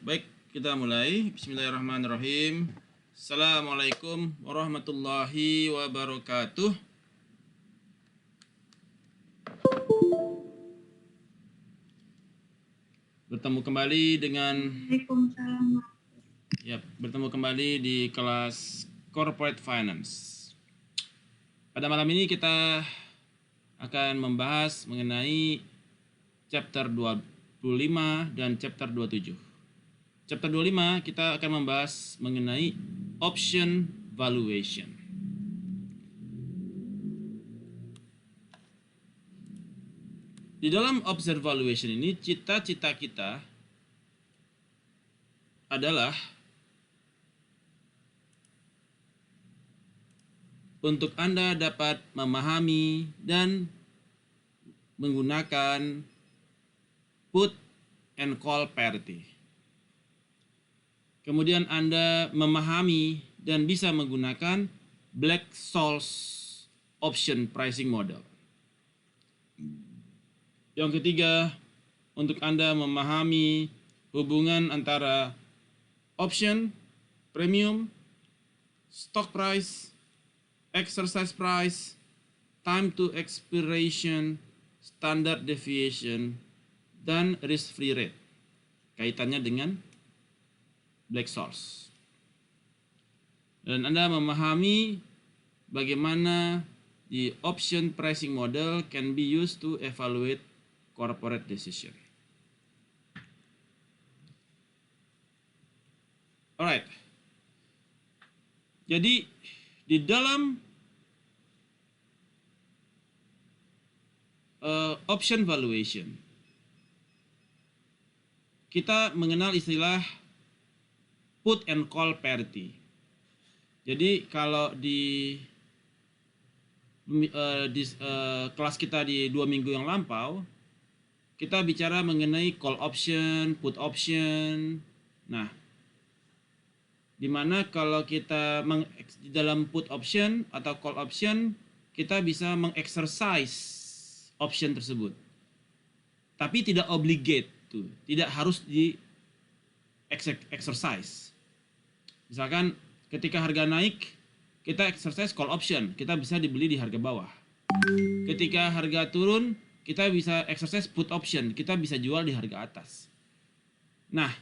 Baik, kita mulai. Bismillahirrahmanirrahim. Assalamualaikum warahmatullahi wabarakatuh. Bertemu kembali dengan bertemu kembali di kelas Corporate Finance. Pada malam ini kita akan membahas mengenai chapter 25 dan chapter 27. Chapter 25 kita akan membahas mengenai option valuation. Di dalam option valuation ini cita-cita kita adalah untuk Anda dapat memahami dan menggunakan put and call parity. Kemudian Anda memahami dan bisa menggunakan Black-Scholes option pricing model. Yang ketiga, untuk Anda memahami hubungan antara option, premium, stock price, exercise price, time to expiration, standard deviation, dan risk-free rate. Kaitannya dengan Black-Scholes. Dan Anda memahami bagaimana the option pricing model can be used to evaluate corporate decision. Alright. Jadi di dalam option valuation kita mengenal istilah put and call parity. Jadi kalau di kelas kita di 2 minggu yang lampau, kita bicara mengenai call option, put option. Nah, dimana kalau kita di dalam put option atau call option, kita bisa mengexercise option tersebut. Tapi tidak obligate tuh, tidak harus di exercise. Misalkan ketika harga naik, kita exercise call option, kita bisa dibeli di harga bawah. Ketika harga turun, kita bisa exercise put option, kita bisa jual di harga atas. Nah,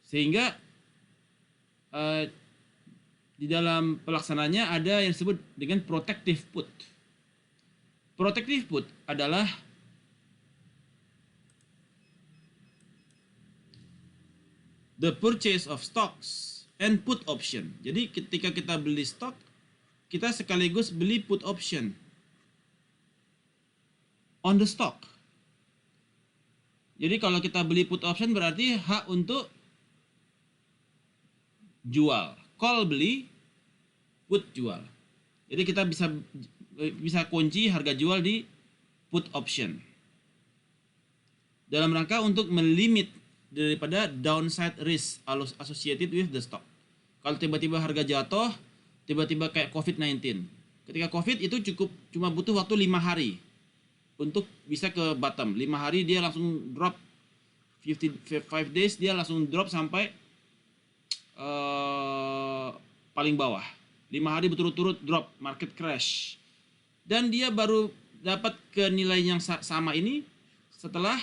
sehingga di dalam pelaksananya ada yang disebut dengan protective put. Protective put adalah the purchase of stocks and put option. Jadi ketika kita beli stok, kita sekaligus beli put option on the stock. Jadi kalau kita beli put option berarti hak untuk jual. Call beli, put jual. Jadi kita bisa kunci harga jual di put option. Dalam rangka untuk melimit daripada downside risk associated with the stock. Kalau tiba-tiba harga jatuh, tiba-tiba kayak COVID-19. Ketika COVID itu cuma butuh waktu 5 hari untuk bisa ke bottom. 5 hari dia langsung drop, 5 days dia langsung drop sampai paling bawah. 5 hari berturut-turut drop, market crash. Dan dia baru dapat ke nilai yang sama ini setelah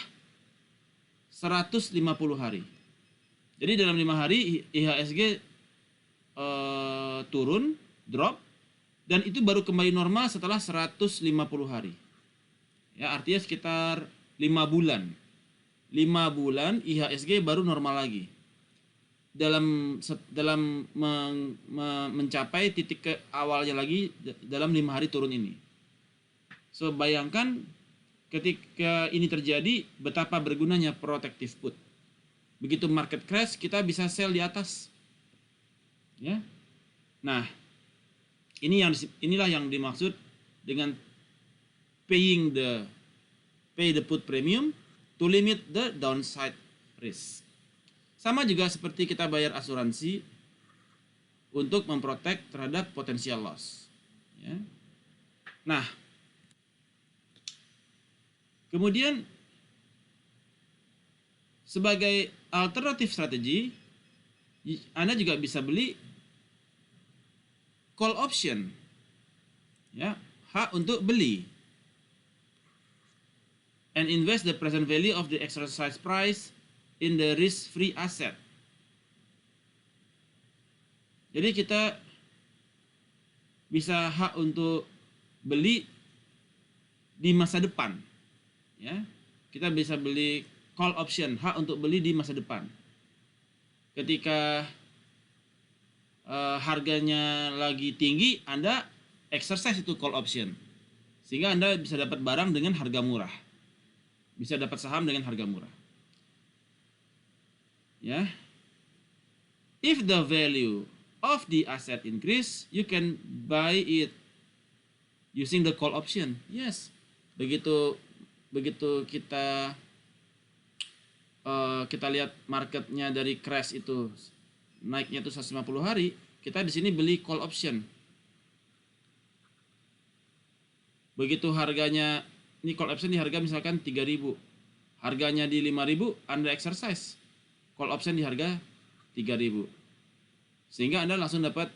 150 hari. Jadi dalam 5 hari IHSG turun, drop, dan itu baru kembali normal setelah 150 hari. Ya, artinya sekitar 5 bulan. 5 bulan IHSG baru normal lagi. Dalam mencapai titik ke awalnya lagi dalam 5 hari turun ini. So, bayangkan ketika ini terjadi, betapa bergunanya protective put. Begitu market crash, kita bisa sell di atas. Ya. Nah, inilah yang dimaksud dengan pay the put premium to limit the downside risk. Sama juga seperti kita bayar asuransi untuk memprotek terhadap potensial loss. Ya. Nah, kemudian sebagai alternative strategy, Anda juga bisa beli call option, ya, hak untuk beli, and invest the present value of the exercise price in the risk-free asset. Jadi kita bisa hak untuk beli di masa depan, ya. Kita bisa beli call option, hak untuk beli di masa depan. Ketika harganya lagi tinggi, Anda exercise itu call option, sehingga Anda bisa dapat barang dengan harga murah, bisa dapat saham dengan harga murah, ya. If the value of the asset increase, you can buy it using the call option. Yes, begitu kita lihat marketnya dari crash itu naiknya itu 150 hari, kita di sini beli call option. Begitu harganya, ini call option di harga misalkan 3.000, harganya di 5.000, Anda exercise call option di harga 3.000, sehingga Anda langsung dapat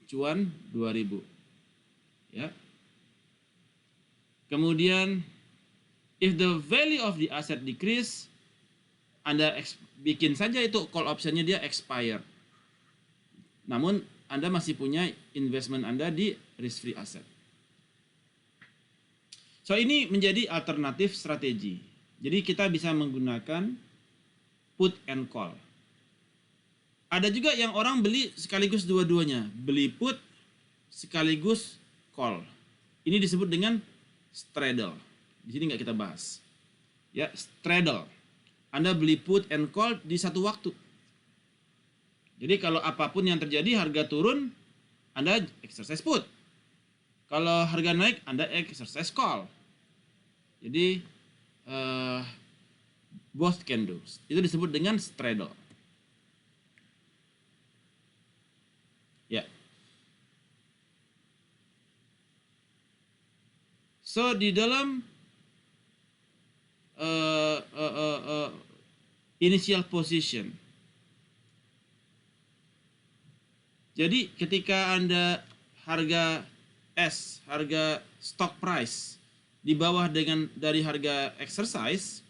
cuan 2.000, ya. Kemudian if the value of the asset decrease, Anda bikin saja itu call optionnya dia expire, namun Anda masih punya investment Anda di risk free asset. So ini menjadi alternatif strategi. Jadi kita bisa menggunakan put and call. Ada juga yang orang beli sekaligus dua-duanya, beli put sekaligus call. Ini disebut dengan straddle. Di sini nggak kita bahas. Ya, straddle. Anda beli put and call di satu waktu. Jadi kalau apapun yang terjadi, harga turun, Anda exercise put. Kalau harga naik, Anda exercise call. Jadi both can do. Itu disebut dengan straddle. Ya. So di dalam initial position. Jadi ketika Anda harga S, harga stock price di bawah dari harga exercise,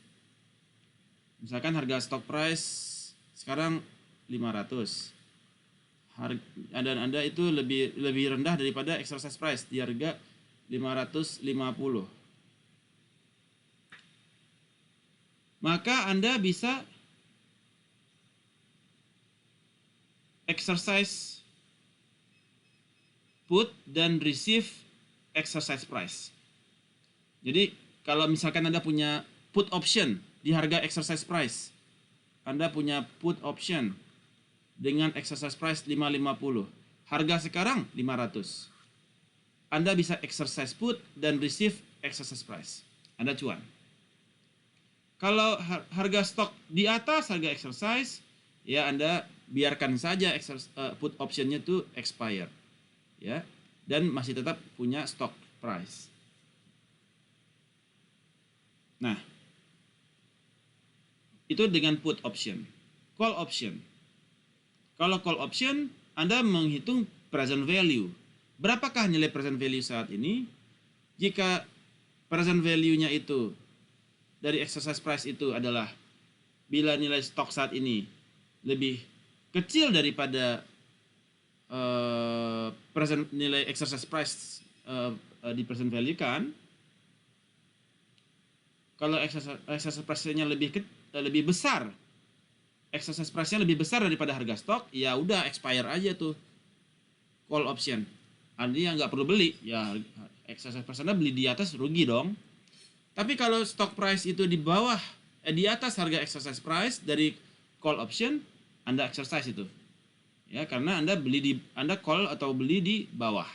misalkan harga stock price sekarang 500, dan Anda itu lebih rendah daripada exercise price di harga 550, maka Anda bisa exercise put dan receive exercise price. Jadi kalau misalkan Anda punya put option di harga exercise price, Anda punya put option dengan exercise price 550, harga sekarang 500, Anda bisa exercise put dan receive exercise price, Anda cuan. Kalau harga stok di atas harga exercise, ya Anda biarkan saja put optionnya itu expire, ya, dan masih tetap punya stock price. Nah, itu dengan put option. Call option. Kalau call option, Anda menghitung present value. Berapakah nilai present value saat ini? Jika present value-nya itu dari exercise price itu adalah bila nilai stok saat ini lebih kecil daripada nilai exercise price di present value kan, kalau exercise price-nya lebih besar, exercise price-nya lebih besar daripada harga stok, ya udah expire aja tuh call option. Artinya nggak perlu beli, ya exercise price Anda beli di atas rugi dong. Tapi kalau stock price itu di bawah, di atas harga exercise price dari call option, Anda exercise itu, ya, karena Anda call atau beli di bawah.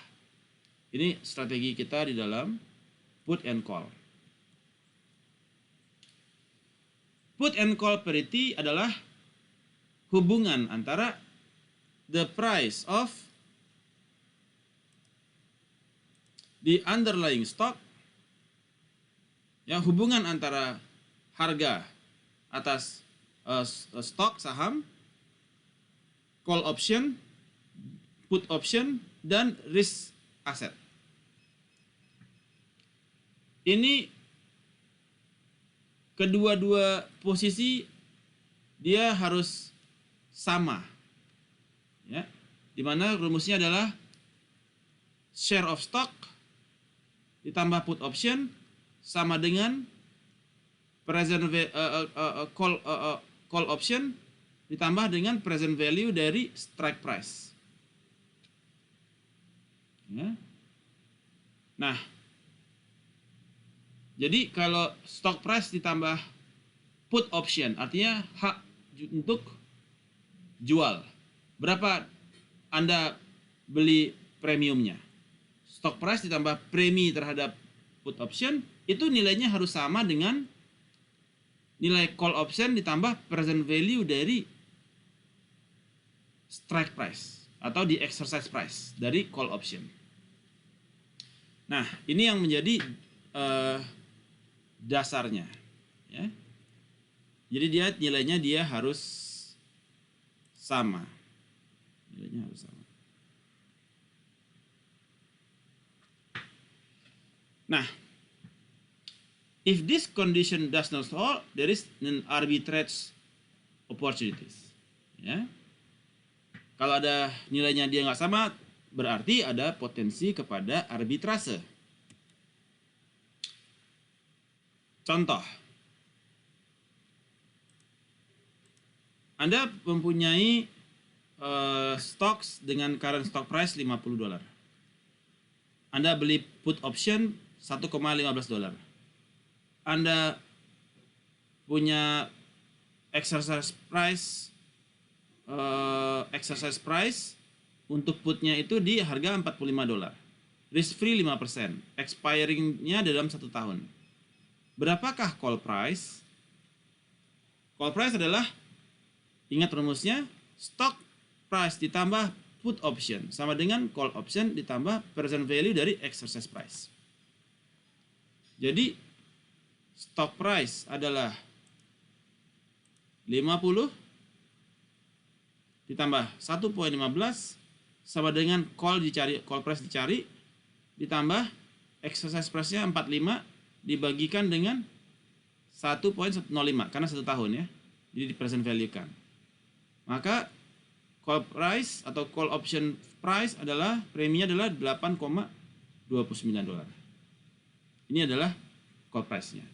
Ini strategi kita di dalam put and call. Put and call parity adalah hubungan antara the price of the underlying stock, ya, hubungan antara harga atas stok saham, call option, put option, dan risk asset. Ini kedua-dua posisi dia harus sama, ya. Dimana rumusnya adalah share of stock ditambah put option sama dengan present call option ditambah dengan present value dari strike price. Ya. Nah, jadi kalau stock price ditambah put option artinya hak untuk jual. Berapa Anda beli premiumnya? Stock price ditambah premi terhadap put option itu nilainya harus sama dengan nilai call option ditambah present value dari strike price atau di exercise price dari call option. Nah, ini yang menjadi dasarnya, ya. Jadi nilainya dia harus sama. Nilainya harus sama. Nah, if this condition does not hold, there is an arbitrage opportunities. Ya. Kalau ada nilainya dia nggak sama, berarti ada potensi kepada arbitrase. Contoh, Anda mempunyai stocks dengan current stock price $50. Anda beli put option $1,15. Anda punya exercise price untuk putnya itu di harga $45. Risk free 5%. Expiring-nya dalam 1 tahun. Berapakah call price? Call price adalah, ingat rumusnya, stock price ditambah put option sama dengan call option ditambah present value dari exercise price. Jadi stock price adalah 50 ditambah 1,15 sama dengan call price dicari ditambah exercise price-nya 45 dibagikan dengan 1,05 karena 1 tahun, ya. Jadi di present value kan. Maka call price atau call option price adalah preminya adalah $8,29. Ini adalah call price-nya.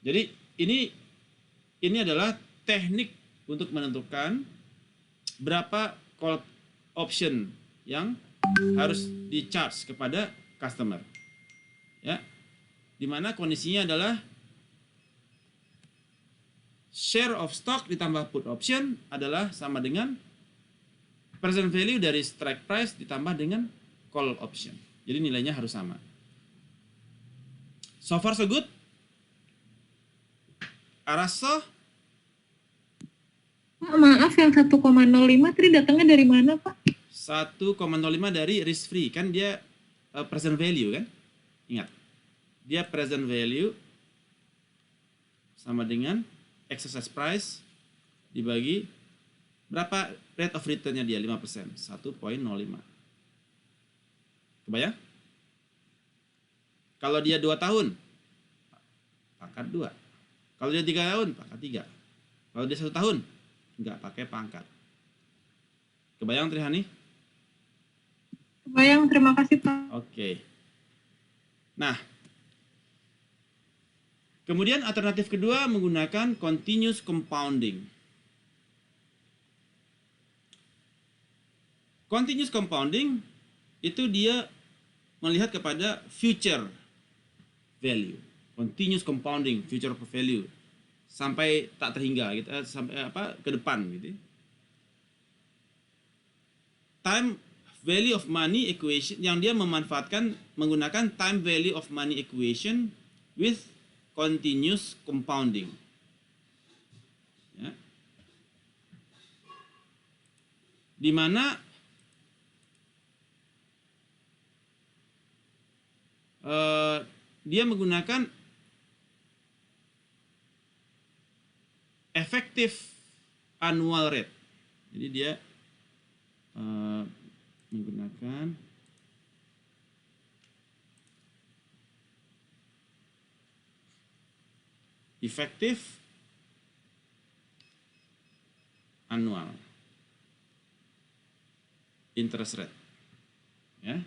Jadi ini adalah teknik untuk menentukan berapa call option yang harus di-charge kepada customer. Ya. Di mana kondisinya adalah share of stock ditambah put option adalah sama dengan present value dari strike price ditambah dengan call option. Jadi nilainya harus sama. So far so good? Araso? Maaf, yang 1,05 tadi datangnya dari mana, Pak? 1,05 dari risk free. Kan dia present value, kan? Ingat. Dia present value sama dengan exercise price dibagi berapa rate of return-nya dia? 5%. 1,05. Kebayang? Kalau dia 2 tahun, pangkat 2. Kalau dia 3 tahun, pangkat 3. Kalau dia 1 tahun, nggak pakai pangkat. Kebayang, Trihani? Kebayang, terima kasih, Pak. Oke. Nah, kemudian alternatif kedua menggunakan continuous compounding. Continuous compounding itu dia melihat kepada future value. Continuous compounding, future value. Sampai tak terhingga gitu, sampai ke depan gitu. Time value of money equation yang dia memanfaatkan menggunakan time value of money equation with continuous compounding. Ya. Di mana dia menggunakan effective annual rate. Jadi dia menggunakan efektif annual interest rate, ya,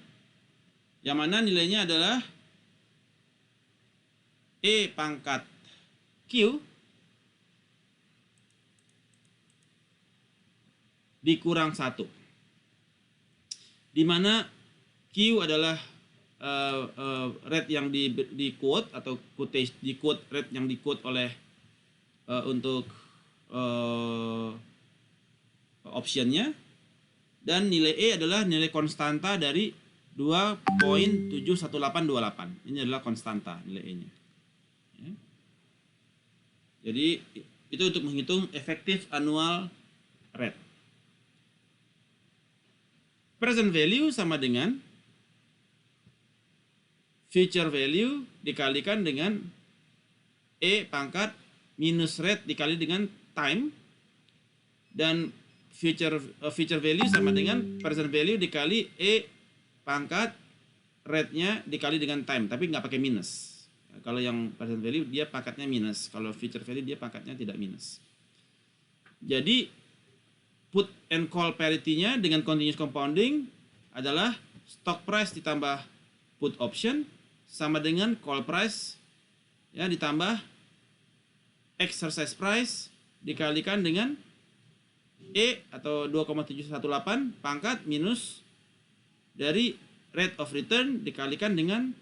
yang mana nilainya adalah E pangkat Q dikurang 1, di mana Q adalah rate yang di quote atau di quote rate yang di quote oleh untuk optionnya, dan nilai E adalah nilai konstanta dari 2.71828. Ini adalah konstanta nilai E-nya. Ya. Jadi itu untuk menghitung efektif annual rate. Present value sama dengan future value dikalikan dengan E pangkat minus rate dikali dengan time, dan future value sama dengan present value dikali E pangkat rate-nya dikali dengan time, tapi nggak pakai minus. Kalau yang present value dia pangkatnya minus, kalau future value dia pangkatnya tidak minus. Jadi put and call parity-nya dengan continuous compounding adalah stock price ditambah put option sama dengan call price, ya, ditambah exercise price dikalikan dengan E atau 2,718 pangkat minus dari rate of return dikalikan dengan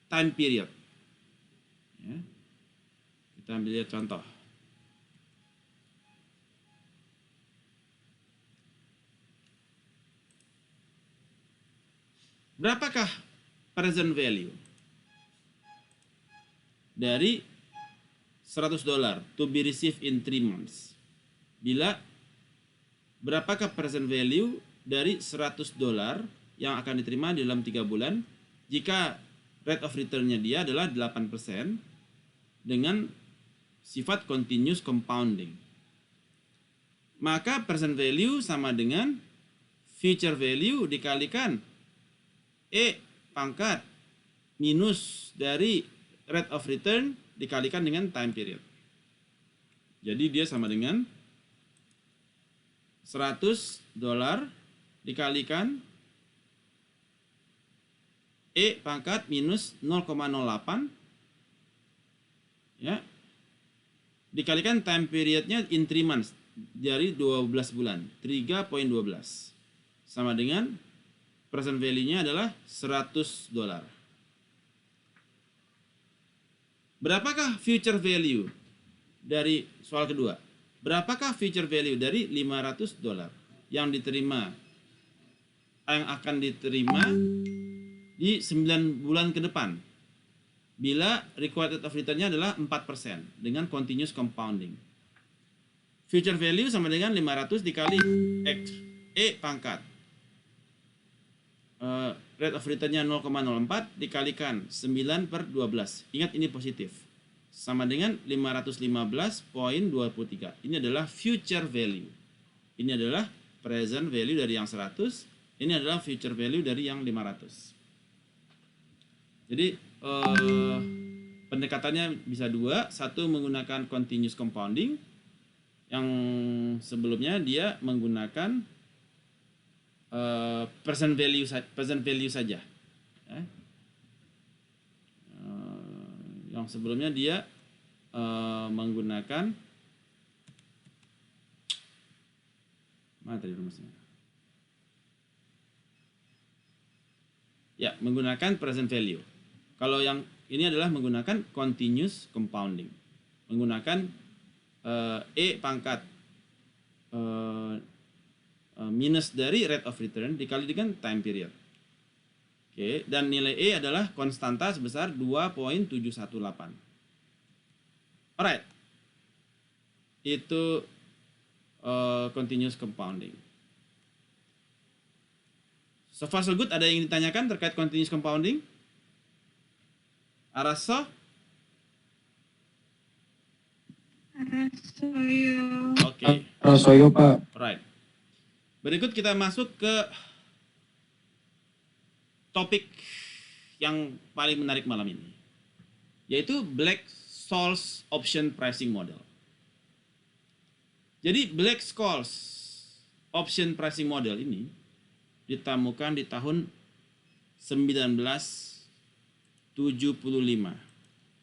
time period. Ya. Kita ambil lihat contoh. Berapakah present value dari $100 to be received in 3 months? Bila berapakah present value dari $100 yang akan diterima di dalam 3 bulan jika rate of return-nya dia adalah 8% dengan sifat continuous compounding? Maka present value sama dengan future value dikalikan E pangkat minus dari rate of return dikalikan dengan time period. Jadi dia sama dengan $100 dikalikan E pangkat minus 0,08, ya, dikalikan time periodnya in 3 months dari 12 bulan, 3.12, sama dengan present value-nya adalah $100. Berapakah future value dari soal kedua? Berapakah future value dari $500 yang akan diterima di 9 bulan ke depan bila required rate of return-nya adalah 4% dengan continuous compounding? Future value sama dengan 500 dikali X E pangkat rate of return-nya 0,04 dikalikan 9/12. Ingat ini positif. Sama dengan 515.23. Ini adalah future value. Ini adalah present value dari yang 100. Ini adalah future value dari yang 500. Jadi pendekatannya bisa dua. Satu menggunakan continuous compounding. Yang sebelumnya dia menggunakan present value saja. Yang sebelumnya dia menggunakan mana tadi rumusnya? Ya, menggunakan present value. Kalau yang ini adalah menggunakan continuous compounding, menggunakan E pangkat minus dari rate of return dikali dengan time period. Oke, dan nilai E adalah konstanta sebesar 2.718. Alright. Itu continuous compounding. So far so good. Ada yang ditanyakan terkait continuous compounding? Araso? Rasoyo. Oke. Rasoyo, Pak. Right. Berikut kita masuk ke topik yang paling menarik malam ini, yaitu Black-Scholes Option Pricing Model. Jadi Black-Scholes Option Pricing Model ini ditemukan di tahun 1975.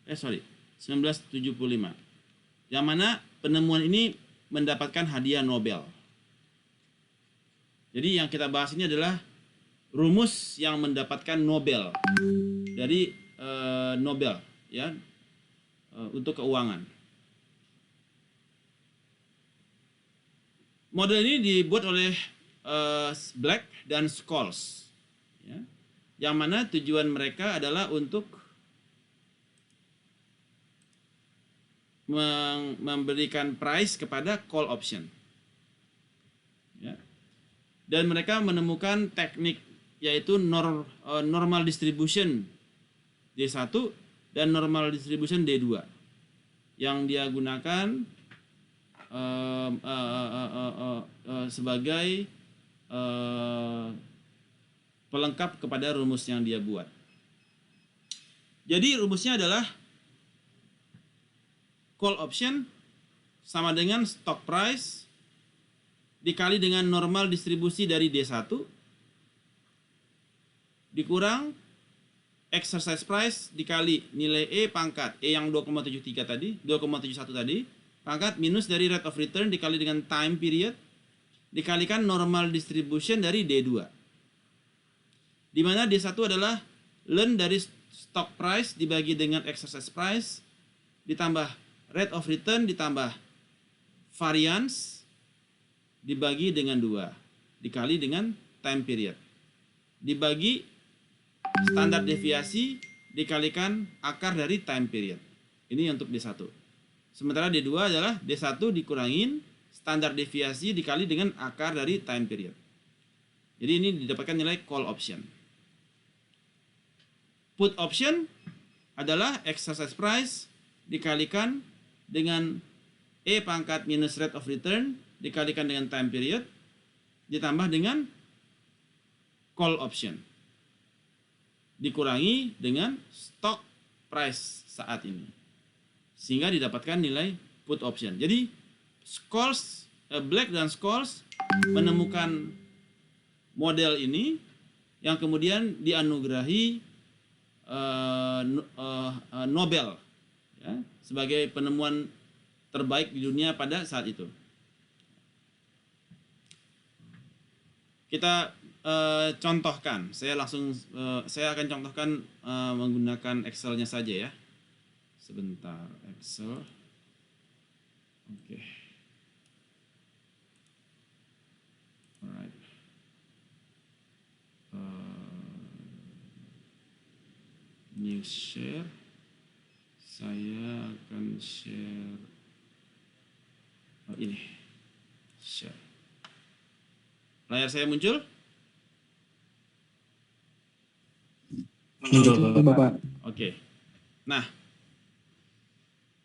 1975. Yang mana penemuan ini mendapatkan hadiah Nobel. Jadi yang kita bahas ini adalah rumus yang mendapatkan Nobel dari Nobel, ya, untuk keuangan. Model ini dibuat oleh Black dan Scholes, ya, yang mana tujuan mereka adalah untuk memberikan price kepada call option, ya. Dan mereka menemukan teknik yaitu normal distribution D1 dan normal distribution D2 yang dia gunakan sebagai pelengkap kepada rumus yang dia buat. Jadi rumusnya adalah call option sama dengan stock price dikali dengan normal distribusi dari D1 dikurang exercise price dikali nilai E pangkat E yang 2,73 tadi, 2,71 tadi, pangkat minus dari rate of return dikali dengan time period dikalikan normal distribution dari D2. Di mana D1 adalah ln dari stock price dibagi dengan exercise price ditambah rate of return ditambah variance dibagi dengan 2 dikali dengan time period dibagi standar deviasi dikalikan akar dari time period. Ini untuk D1. Sementara D2 adalah D1 dikurangin standar deviasi dikali dengan akar dari time period. Jadi ini didapatkan nilai call option. Put option adalah exercise price dikalikan dengan E pangkat minus rate of return dikalikan dengan time period ditambah dengan call option dikurangi dengan stock price saat ini sehingga didapatkan nilai put option. Jadi Scholes, Black dan Scholes menemukan model ini yang kemudian dianugerahi Nobel, ya, sebagai penemuan terbaik di dunia pada saat itu. Kita contohkan, saya akan contohkan menggunakan Excel-nya saja ya. Sebentar, Excel. Oke. Alright. New share. Saya akan share ini. Share. Layar saya muncul? Muncul, Bapak. Oke. Nah,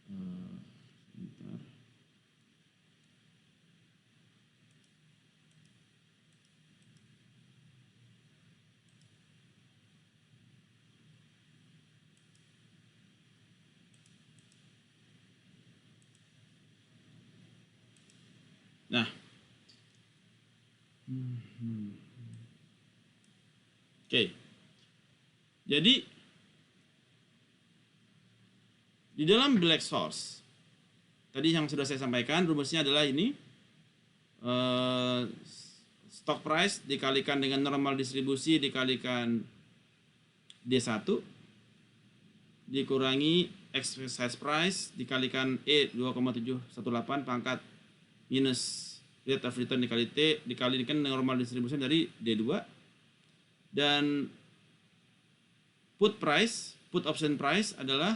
sebentar. Nah, oke. Jadi di dalam Black-Scholes tadi yang sudah saya sampaikan rumusnya adalah ini, stock price dikalikan dengan normal distribusi dikalikan D1 dikurangi exercise price dikalikan E 2,718 pangkat minus rate of return dikali T dikalikan normal distribution dari D2 dan put option price adalah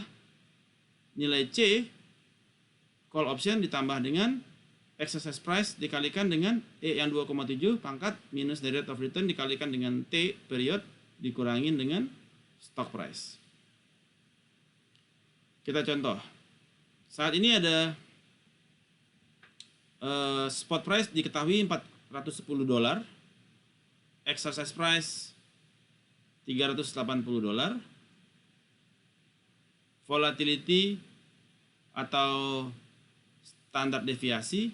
nilai C call option ditambah dengan exercise price dikalikan dengan E yang 2,7 pangkat minus dari rate of return dikalikan dengan T period dikurangin dengan stock price. Kita contoh. Saat ini ada spot price diketahui $410, exercise price $380, volatility atau standar deviasi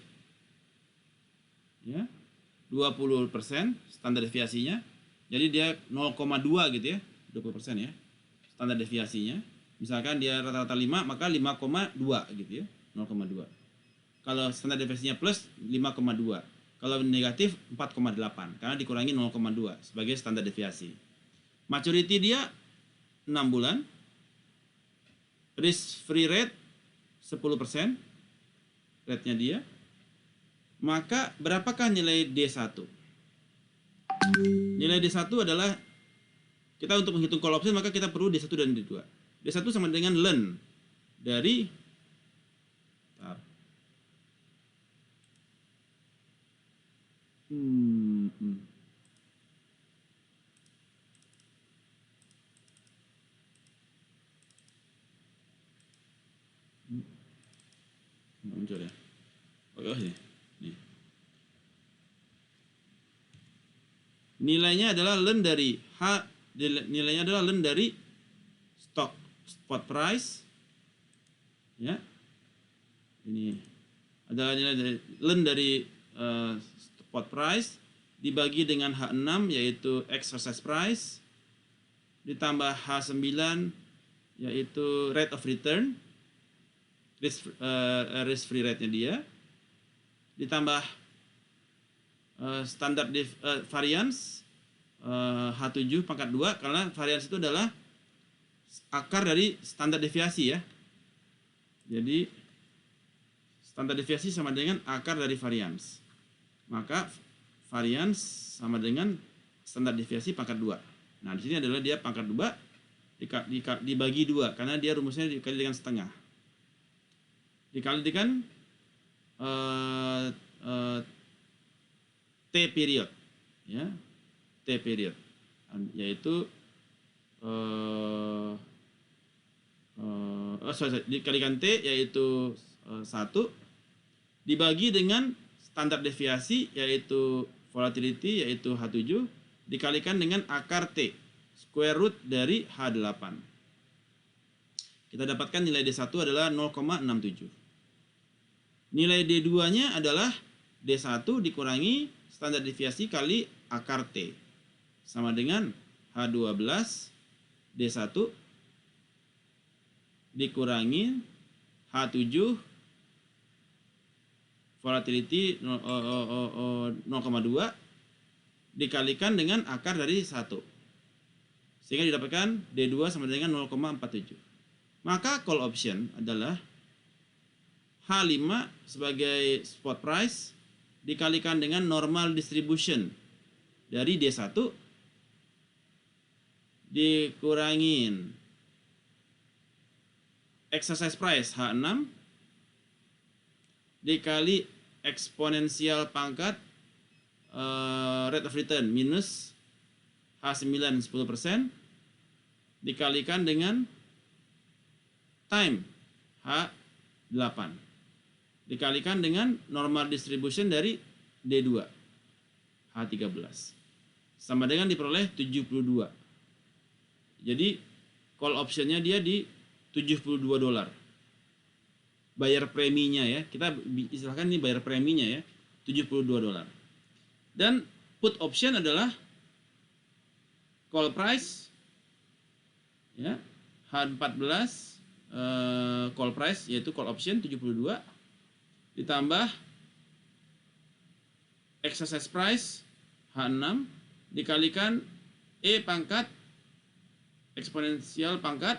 ya 20% standar deviasinya. Jadi dia 0,2 gitu ya, 20% ya standar deviasinya. Misalkan dia rata-rata 5, maka 5,2 gitu ya, 0,2. Kalau standar deviasinya plus 5,2. Kalau negatif 4,8 karena dikurangi 0,2 sebagai standar deviasi. Maturity dia 6 bulan. Risk free rate 10% rate-nya dia. Maka berapakah nilai D1? Nilai D1 adalah kita untuk menghitung call option maka kita perlu D1 dan D2. D1 sama dengan ln dari muncul ya. Oh ini. Nih. Nilainya adalah ln dari nilainya adalah ln dari spot price ya. Ini adalah nilai dari ln dari spot price dibagi dengan H6 yaitu exercise price ditambah H9 yaitu rate of return risk free rate-nya dia ditambah standar variance H7 pangkat 2 karena variance itu adalah akar dari standar deviasi ya. Jadi standar deviasi sama dengan akar dari variance. Maka variance sama dengan standar deviasi pangkat 2. Nah, di sini adalah dia pangkat 2 dibagi 2 karena dia rumusnya dikali dengan setengah. Dikali dengan T period ya. T period yaitu dikalikan T yaitu 1 dibagi dengan standar deviasi yaitu volatility yaitu H7 dikalikan dengan akar T square root dari H8. Kita dapatkan nilai D1 adalah 0,67. Nilai D2-nya adalah D1 dikurangi standar deviasi kali akar T sama dengan H12 D1 dikurangi H7 volatility 0,2 dikalikan dengan akar dari 1 sehingga didapatkan D2 sama dengan 0,47. Maka call option adalah H5 sebagai spot price dikalikan dengan normal distribution dari D1 dikurangin exercise price H6 dikali eksponensial pangkat rate of return minus H9 10% dikalikan dengan time H8 dikalikan dengan normal distribution dari D2 H13 sama dengan diperoleh 72. Jadi call optionnya dia di $72. Bayar preminya ya, kita istilahkan ini bayar preminya ya, $72. Dan put option adalah call price ya, H14 call price yaitu call option 72 ditambah exercise price H6 dikalikan E pangkat eksponensial pangkat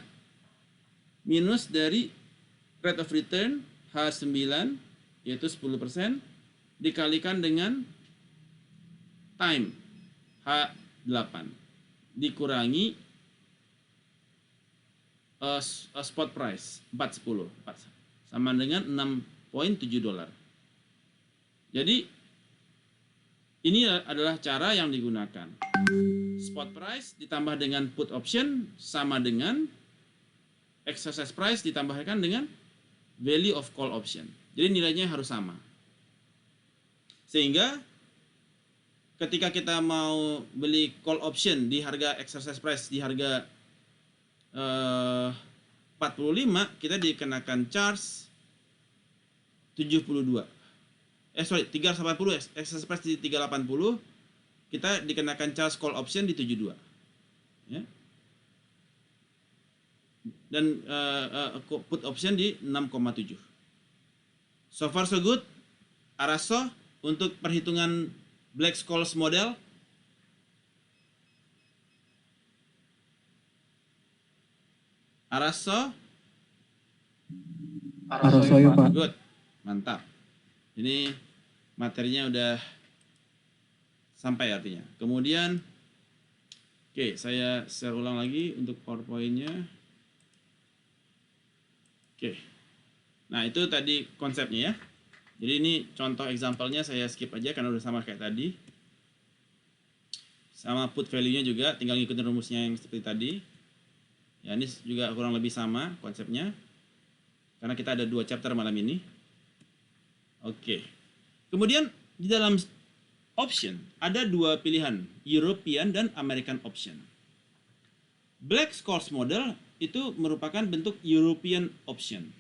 minus dari rate of return H9 yaitu 10% dikalikan dengan time H8 dikurangi spot price 410 sama dengan $6.7. Jadi ini adalah cara yang digunakan. Spot price ditambah dengan put option sama dengan exercise price ditambahkan dengan value of call option. Jadi nilainya harus sama. Sehingga ketika kita mau beli call option di harga exercise price di harga 45, kita dikenakan charge 72. 380, exercise price di 380, kita dikenakan charge call option di 72. Ya. Dan put option di 6,7. So far so good. Araso untuk perhitungan Black-Scholes model. Araso ya Pak. Good. Mantap. Ini materinya udah sampai artinya. Kemudian oke, saya share ulang lagi untuk PowerPoint-nya. Oke. Nah, itu tadi konsepnya ya. Jadi ini contoh example-nya saya skip aja karena udah sama kayak tadi. Sama put value-nya juga, tinggal ngikutin rumusnya yang seperti tadi. Ya, ini juga kurang lebih sama konsepnya. Karena kita ada 2 chapter malam ini. Oke. Kemudian di dalam option ada 2 pilihan, European dan American option. Black-Scholes model itu merupakan bentuk European option.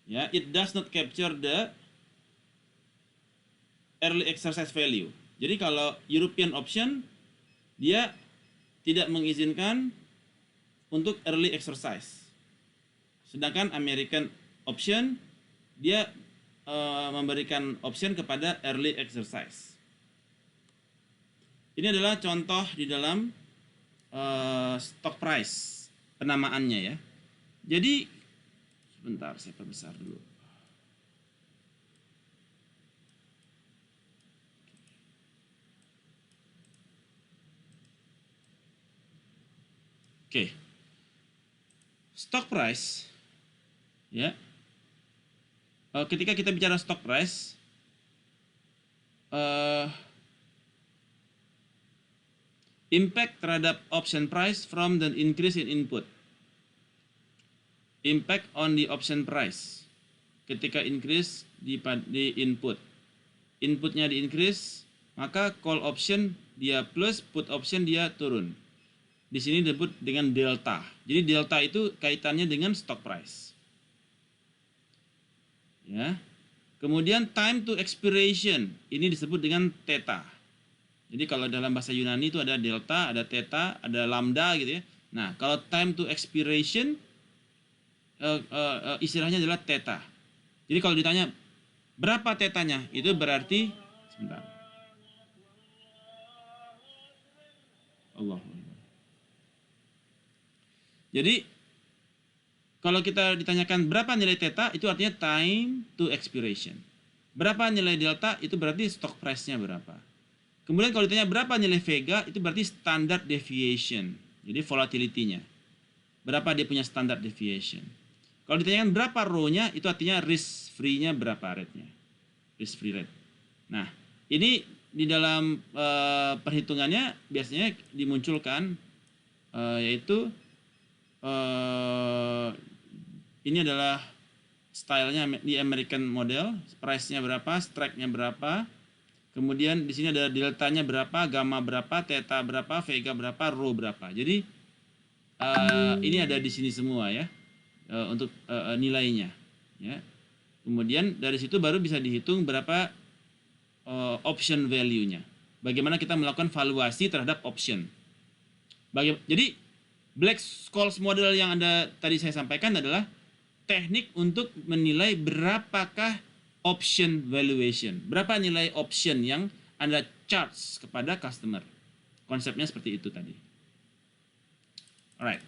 Ya, it does not capture the early exercise value. Jadi kalau European option dia tidak mengizinkan untuk early exercise. Sedangkan American option dia memberikan option kepada early exercise. Ini adalah contoh di dalam stock price penamaannya ya. Jadi sebentar saya perbesar dulu. Oke. Stock price ya. Ketika kita bicara stock price impact terhadap option price from the increase in input. Impact on the option price ketika increase di input. Inputnya di increase, maka call option dia plus, put option dia turun. Di sini disebut dengan delta. Jadi delta itu kaitannya dengan stock price. Ya. Kemudian time to expiration, ini disebut dengan theta. Jadi kalau dalam bahasa Yunani itu ada delta, ada theta, ada lambda gitu ya. Nah, kalau time to expiration istilahnya adalah theta. Jadi kalau ditanya berapa tetanya, itu berarti sebentar. Allah. Jadi kalau kita ditanyakan berapa nilai theta, itu artinya time to expiration. Berapa nilai delta, itu berarti stock price-nya berapa. Kemudian kalau ditanya berapa nilai vega, itu berarti standard deviation. Jadi volatility-nya. Berapa dia punya standard deviation. Kalau ditanyakan berapa row-nya, itu artinya risk free-nya berapa rate-nya. Risk free rate. Nah, ini di dalam perhitungannya biasanya dimunculkan yaitu ini adalah stylenya di American model, price-nya berapa, strike-nya berapa, kemudian di sini ada delta-nya berapa, gamma berapa, theta berapa, vega berapa, rho berapa. Jadi ini ada di sini semua ya untuk nilainya. Ya. Kemudian dari situ baru bisa dihitung berapa option value-nya. Bagaimana kita melakukan valuasi terhadap option. Jadi Black-Scholes model yang tadi saya sampaikan adalah teknik untuk menilai berapakah option valuation. Berapa nilai option yang Anda charge kepada customer. Konsepnya seperti itu tadi. Alright.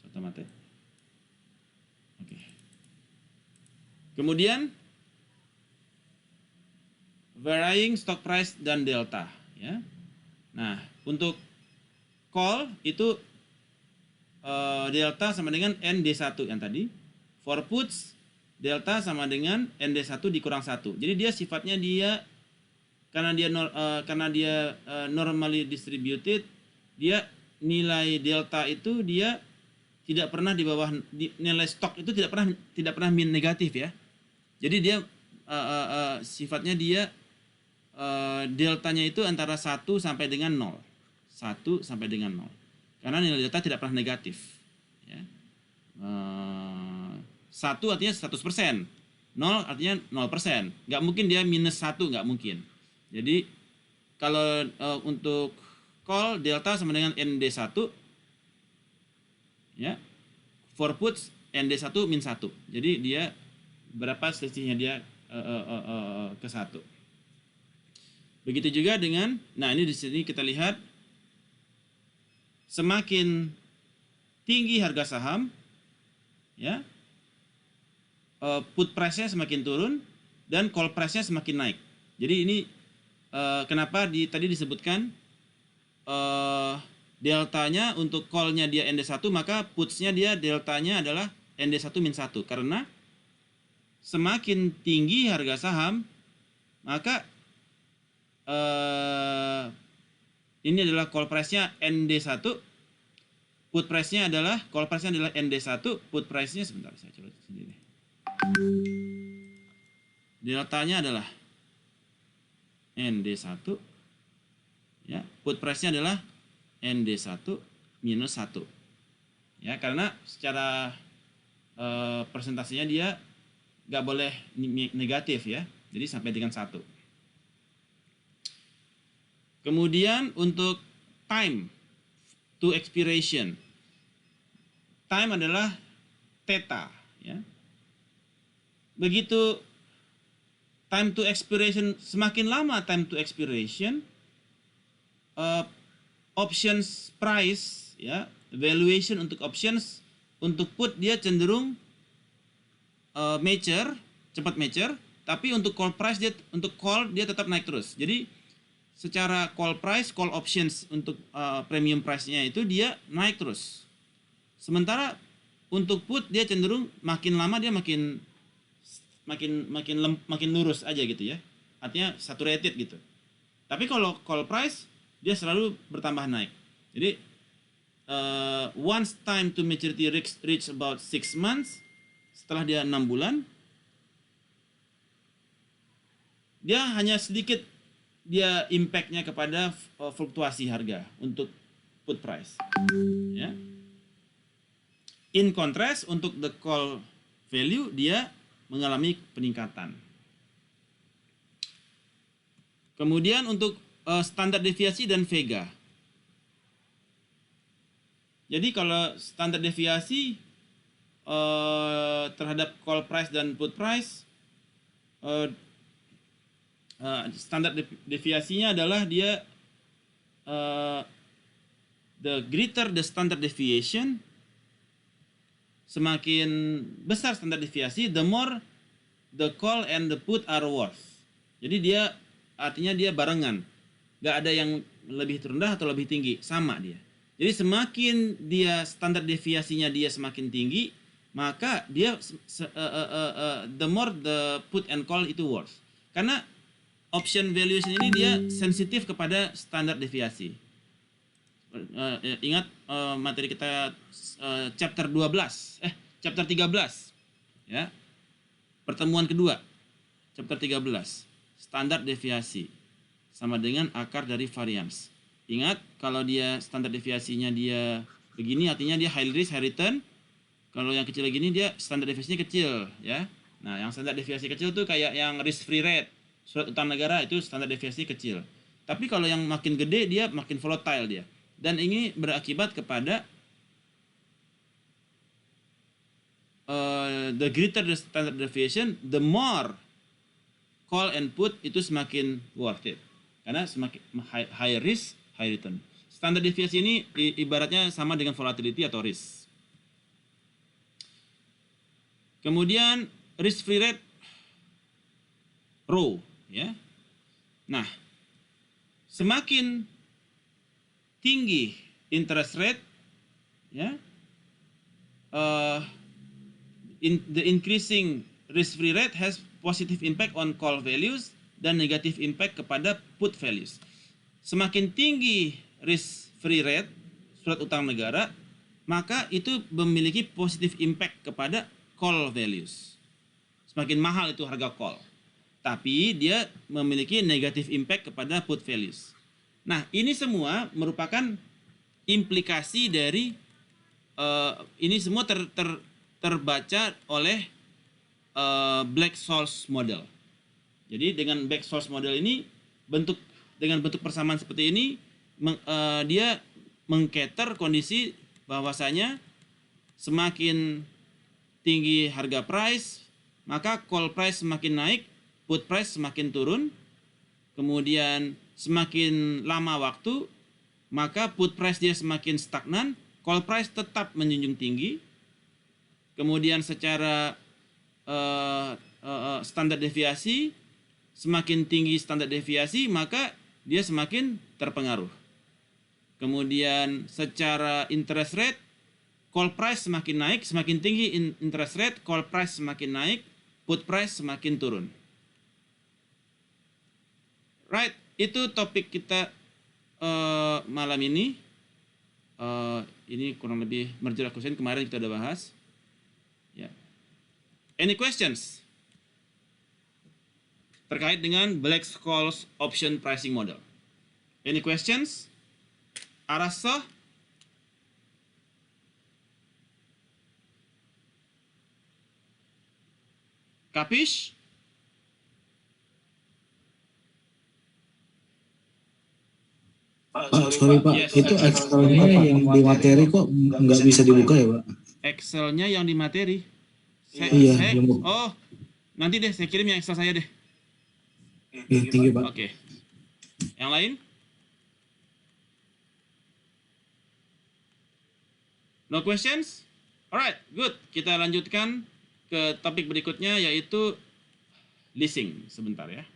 Contoh mate. Oke. Kemudian varying stock price dan delta. Ya. Nah, untuk call itu delta sama dengan ND1 yang tadi. For puts, delta sama dengan ND1 dikurang 1. Jadi dia sifatnya karena dia normally distributed, dia nilai delta itu dia tidak pernah di bawah nilai stok itu tidak pernah negatif ya. Jadi dia sifatnya dia deltanya itu antara 1 sampai dengan 0. 1 sampai dengan 0. Karena nilai delta tidak pernah negatif ya. 1 artinya 100%. 0 artinya 0%. Nggak mungkin dia minus 1, nggak mungkin. Jadi kalau untuk call delta sama dengan ND1 ya. For puts ND1 min 1. Jadi dia berapa selisihnya dia ke 1. Begitu juga dengan, nah ini di sini kita lihat semakin tinggi harga saham ya, put price-nya semakin turun dan call price-nya semakin naik. Jadi ini kenapa tadi disebutkan deltanya untuk call-nya dia ND1, maka puts-nya dia deltanya adalah ND1 min 1. Karena semakin tinggi harga saham, maka ini adalah call price-nya ND1, put price-nya adalah, call price-nya adalah ND1, put price-nya, sebentar saya coba sendiri. Deltanya adalah ND1 ya, put price-nya adalah ND1 minus 1 ya, karena secara presentasinya dia nggak boleh negatif ya, jadi sampai dengan 1. Kemudian untuk time to expiration, time adalah theta ya. Begitu time to expiration, semakin lama time to expiration, options price ya, valuation untuk options, untuk put dia cenderung mature, cepat mature, tapi untuk call price dia, untuk call dia tetap naik terus. Jadi secara call price, call options untuk premium price-nya itu dia naik terus. Sementara untuk put dia cenderung makin lama dia makin lurus aja gitu ya. Artinya saturated gitu. Tapi kalau call price dia selalu bertambah naik. Jadi once time to maturity reach about 6 months, setelah dia 6 bulan, dia hanya sedikit dia impact-nya kepada fluktuasi harga untuk put price ya. In contrast untuk the call value dia mengalami peningkatan. Kemudian untuk standar deviasi dan vega. Jadi kalau standar deviasi terhadap call price dan put price, standar deviasinya adalah dia the greater the standard deviation, semakin besar standar deviasi, the more the call and the put are worth. Jadi dia artinya dia barengan, nggak ada yang lebih rendah atau lebih tinggi, sama dia. Jadi semakin dia standar deviasinya dia semakin tinggi, maka dia the more the put and call itu worth. Karena option valuation ini dia sensitif kepada standar deviasi. Ingat materi kita chapter 13 ya. Pertemuan kedua chapter 13, standar deviasi sama dengan akar dari variance. Ingat kalau dia standar deviasinya dia begini artinya dia high risk high return. Kalau yang kecil gini dia standar deviasinya kecil ya. Nah, yang standar deviasi kecil tuh kayak yang risk free rate, surat utang negara itu standar deviasi kecil. Tapi kalau yang makin gede dia makin volatile dia. Dan ini berakibat kepada the greater the standard deviation, the more call and put itu semakin worth it. Karena semakin high risk, high return. Standar deviasi ini ibaratnya sama dengan volatility atau risk. Kemudian risk free rate rho ya. Nah, semakin tinggi interest rate ya, the increasing risk free rate has positive impact on call values dan negative impact kepada put values. Semakin tinggi risk free rate surat utang negara, maka itu memiliki positive impact kepada call values. Semakin mahal itu harga call. Tapi dia memiliki negative impact kepada put values. Nah, ini semua merupakan implikasi dari ini semua terbaca oleh Black-Scholes model. Jadi dengan Black-Scholes model ini dengan bentuk persamaan seperti ini dia mengcater kondisi bahwasanya semakin tinggi harga price, maka call price semakin naik, put price semakin turun. Kemudian semakin lama waktu, maka put price dia semakin stagnan, call price tetap menjunjung tinggi. Kemudian secara standar deviasi, semakin tinggi standar deviasi, maka dia semakin terpengaruh. Kemudian secara interest rate, call price semakin naik, semakin tinggi interest rate, call price semakin naik, put price semakin turun. Right, itu topik kita malam ini. Ini kurang lebih merger acquisition, kemarin kita udah bahas. Ya. Any questions terkait dengan Black-Scholes option pricing model? Any questions? Arasa? Kapish? Pak, sorry Pak, Yes. itu Excel-nya yang di materi kok nggak bisa dibuka ya Pak? Excel-nya yang di materi. Iya, yang oh, nanti deh saya kirim yang Excel saya deh. ya, tinggi Pak. Oke. Yang lain? No questions? Alright, good. Kita lanjutkan ke topik berikutnya yaitu leasing. Sebentar ya.